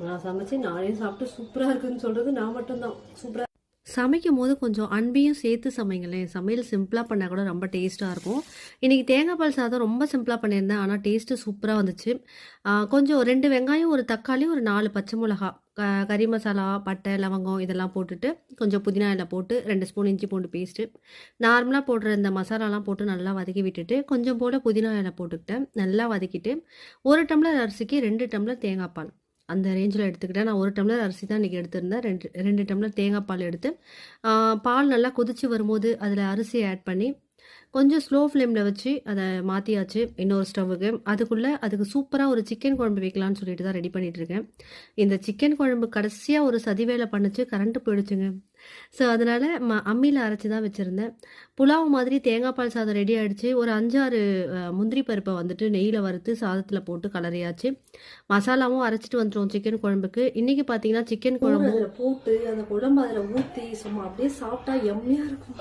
நான் சமைச்சு நானே சாப்பிட்டு சூப்பராக இருக்குன்னு சொல்கிறது நான் மட்டும்தான். சூப்பராக சமைக்கும் போது கொஞ்சம் அன்பையும் சேர்த்து சமைங்களேன். சமையல் சிம்பிளாக பண்ணால் கூட ரொம்ப டேஸ்ட்டாக இருக்கும். இன்றைக்கி தேங்காய் பால் சாதம் ரொம்ப சிம்பிளாக பண்ணியிருந்தேன். ஆனால் டேஸ்ட்டு சூப்பராக வந்துச்சு. கொஞ்சம் 2 வெங்காயம், 1 தக்காளி, ஒரு 4 பச்சை மிளகா, கறி மசாலா, பட்டை, லவங்கம் இதெல்லாம் போட்டுட்டு கொஞ்சம் புதினா இலை போட்டு 2 ஸ்பூன் இஞ்சி பூண்டு பேஸ்ட்டு, நார்மலாக போடுற இந்த மசாலாலாம் போட்டு நல்லா வதக்கி விட்டுட்டு கொஞ்சம் போல் புதினா இலை போட்டுக்கிட்டேன். நல்லா வதக்கிட்டு 1 டம்ளர் அரிசிக்கு 2 டம்ளர் தேங்காய் பால் அந்த ரேஞ்சில் எடுத்துக்கிட்டேன். நான் 1 டம்ளர் அரிசி தான் இன்றைக்கி எடுத்திருந்தேன். 2 டம்ளர் தேங்காய் பால் எடுத்து பால் நல்லா கொதித்து வரும்போது அதில் அரிசி ஆட் பண்ணி கொஞ்சம் ஸ்லோ ஃப்ளேமில் வச்சு அதை மாற்றியாச்சு இன்னொரு ஸ்டவ்வுக்கு. அதுக்கு சூப்பராக ஒரு சிக்கன் குழம்பு வைக்கலான்னு சொல்லிட்டு தான் ரெடி பண்ணிகிட்ருக்கேன். இந்த சிக்கன் குழம்பு கடைசியாக ஒரு சதி வேலை பண்ணிச்சு, கரண்ட்டு போயிடுச்சுங்க. ஸோ அதனால் அம்மியில் அரைச்சி தான் வச்சுருந்தேன். புலாவ் மாதிரி தேங்காய் பால் சாதம் ரெடி ஆகிடுச்சு. ஒரு 5-6 முந்திரி பருப்பை வந்துட்டு நெய்யில் வறுத்து சாதத்தில் போட்டு கலரியாச்சு. மசாலாவும் அரைச்சிட்டு வந்துடும் சிக்கன் குழம்புக்கு. இன்றைக்கி பார்த்தீங்கன்னா சிக்கன் குழம்பு போட்டு அந்த குழம்பு அதில் ஊற்றி சும்மா அப்படியே சாப்பிட்டா எம்மையாக இருக்கும்.